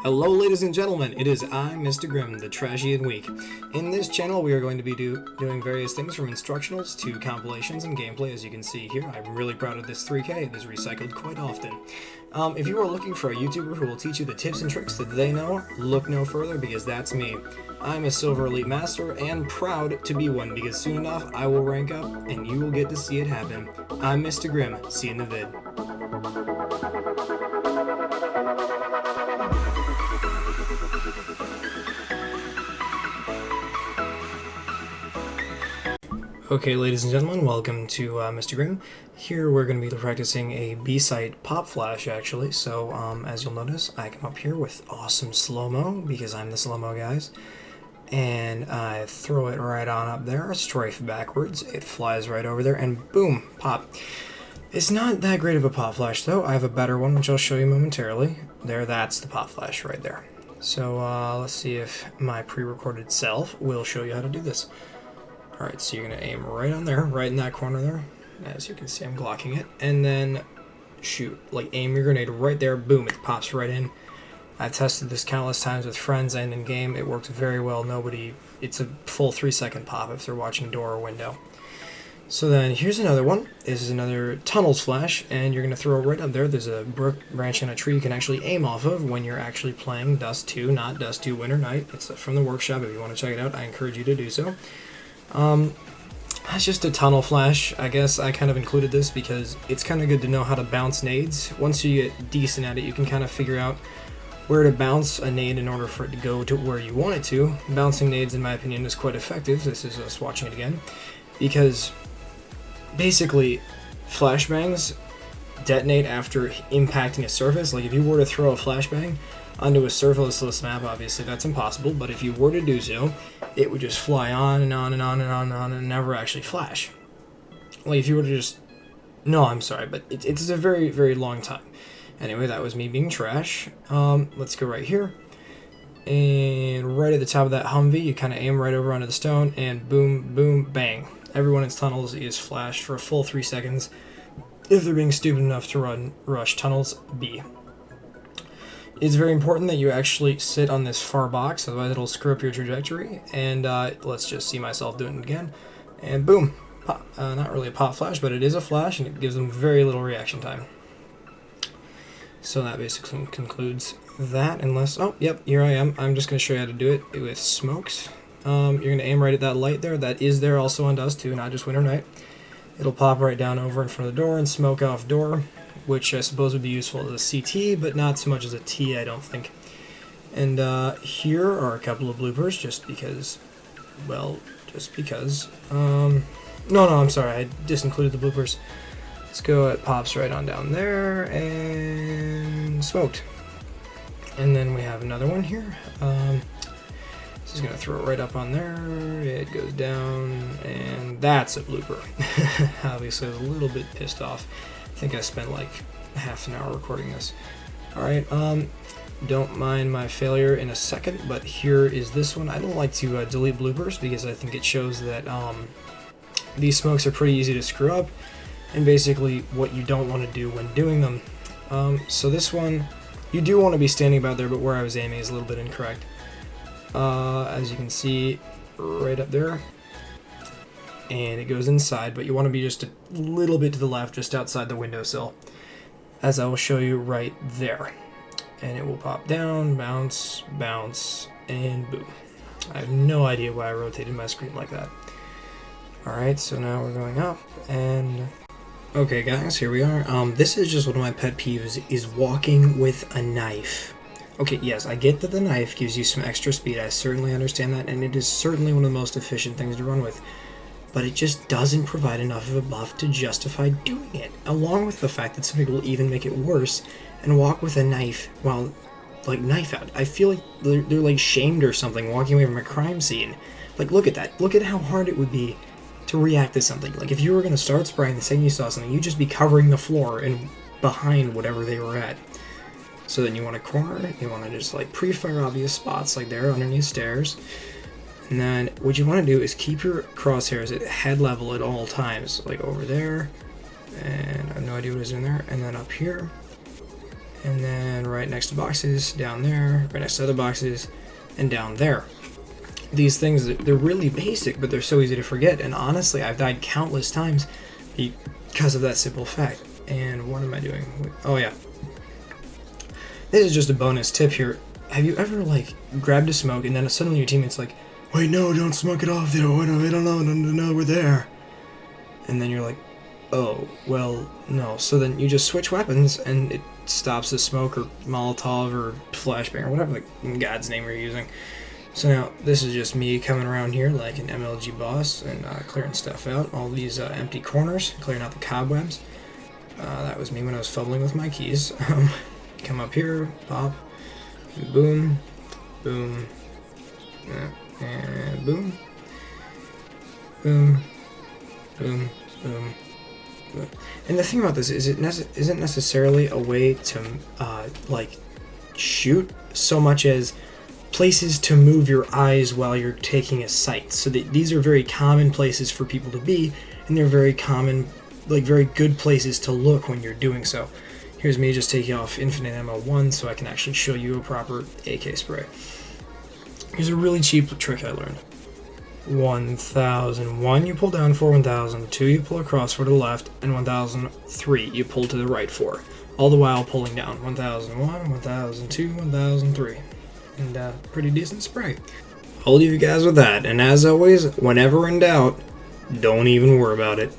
Hello ladies and gentlemen, it is I, Mr. Grimm, the Trashy and Weak. In this channel we are going to be doing various things from instructionals to compilations and gameplay. As you can see here, I'm really proud of this 3K, it is recycled quite often. If you are looking for a YouTuber who will teach you the tips and tricks that they know, look no further because that's me. I'm a Silver Elite Master and proud to be one because soon enough I will rank up and you will get to see it happen. I'm Mr. Grimm, see you in the vid. Okay, ladies and gentlemen, welcome to Mr. Grimm. Here we're going to be practicing a B-side pop flash, actually. So, as you'll notice, I come up here with awesome slow-mo, because I'm the slow-mo guys. And I throw it right on up there, strafe backwards, it flies right over there, and boom, pop. It's not that great of a pop flash, though. I have a better one, which I'll show you momentarily. There, that's the pop flash right there. So, let's see if my pre-recorded self will show you how to do this. Alright, so you're going to aim right on there, right in that corner there. As you can see, I'm glocking it. And then shoot, like aim your grenade right there, boom, it pops right in. I've tested this countless times with friends and in game. It works very well. It's a full 3-second pop if they're watching door or window. So then here's another one. This is another tunnels flash, and you're going to throw it right up there. There's a brook branch and a tree you can actually aim off of when you're actually playing Dust 2, not Dust 2 Winter Night. It's from the workshop. If you want to check it out, I encourage you to do so. That's just a tunnel flash. I guess I kind of included this because it's kind of good to know how to bounce nades. Once you get decent at it, you can kind of figure out where to bounce a nade in order for it to go to where you want it to. Bouncing nades, in my opinion, is quite effective. This is us watching it again. Because basically, flashbangs detonate after impacting a surface. Like if you were to throw a flashbang onto a surfaceless map, obviously that's impossible, but if you were to do so, it would just fly on and on and on and on and on and never actually flash. Like if you were to just... No, I'm sorry, but it's a very, very long time. Anyway, that was me being trash. Let's go right here. And right at the top of that Humvee, you kind of aim right over onto the stone, and boom, boom, bang. Everyone in tunnels is flashed for a full 3 seconds if they're being stupid enough to rush tunnels B. It's very important that you actually sit on this far box, otherwise it'll screw up your trajectory. And let's just see myself doing it again. And boom, pop. Not really a pop flash, but it is a flash, and it gives them very little reaction time. So that basically concludes that, unless... Oh, yep, here I am. I'm just going to show you how to do it with smokes. You're going to aim right at that light there. That is there also on Dust 2, not just Winter Night. It'll pop right down over in front of the door and smoke off door, which I suppose would be useful as a CT, but not so much as a T, I don't think. And here are a couple of bloopers, just because, well, just because. No, I'm sorry, I disincluded the bloopers. Let's go, it pops right on down there, and smoked. And then we have another one here. This is going to throw it right up on there, it goes down, and that's a blooper. Obviously, I was a little bit pissed off. I think I spent like half an hour recording this. Alright, don't mind my failure in a second, but here is this one. I don't like to delete bloopers because I think it shows that these smokes are pretty easy to screw up, and basically what you don't want to do when doing them. So this one, you do want to be standing about there, but where I was aiming is a little bit incorrect. As you can see, right up there. And it goes inside, but you want to be just a little bit to the left, just outside the windowsill, as I will show you right there. And it will pop down, bounce, bounce, and boom. I have no idea why I rotated my screen like that. Alright, so now we're going up, and... Okay guys, here we are. This is just one of my pet peeves, is walking with a knife. Okay, yes, I get that the knife gives you some extra speed, I certainly understand that, and it is certainly one of the most efficient things to run with. But it just doesn't provide enough of a buff to justify doing it, along with the fact that some people even make it worse and walk with a knife while, like, knife out. I feel like they're like shamed or something, walking away from a crime scene. Like, look at that. Look at how hard it would be to react to something. Like, if you were going to start spraying the second you saw something, you'd just be covering the floor and behind whatever they were at. So then you want to corner, you want to just, like, pre-fire obvious spots, like there underneath stairs. And then what you want to do is keep your crosshairs at head level at all times, like over there, and I have no idea what is in there, and then up here, and then right next to boxes, down there, right next to other boxes, and down there. These things, they're really basic, but they're so easy to forget, and honestly, I've died countless times because of that simple fact. And what am I doing? Oh yeah. This is just a bonus tip here. Have you ever, like, grabbed a smoke, and then suddenly your teammate's like, wait, no, don't smoke it off, they don't know, we're there. And then you're like, oh, well, no. So then you just switch weapons, and it stops the smoke, or Molotov, or flashbang, or whatever, like, in God's name you're using. So now, this is just me coming around here like an MLG boss, and clearing stuff out, all these empty corners, clearing out the cobwebs. That was me when I was fumbling with my keys. Come up here, pop, boom, boom, and boom, boom, boom, boom. And the thing about this is it isn't necessarily a way to like shoot so much as places to move your eyes while you're taking a sight. So these are very common places for people to be, and they're very common, like very good places to look when you're doing so. Here's me just taking off infinite ammo 1 so I can actually show you a proper AK spray. Here's a really cheap trick I learned. 1001 you pull down for, 1002 you pull across for to the left, and 1003 you pull to the right for. All the while pulling down 1001, 1002, 1003. And pretty decent spray. I'll leave you guys with that, and as always, whenever in doubt, don't even worry about it.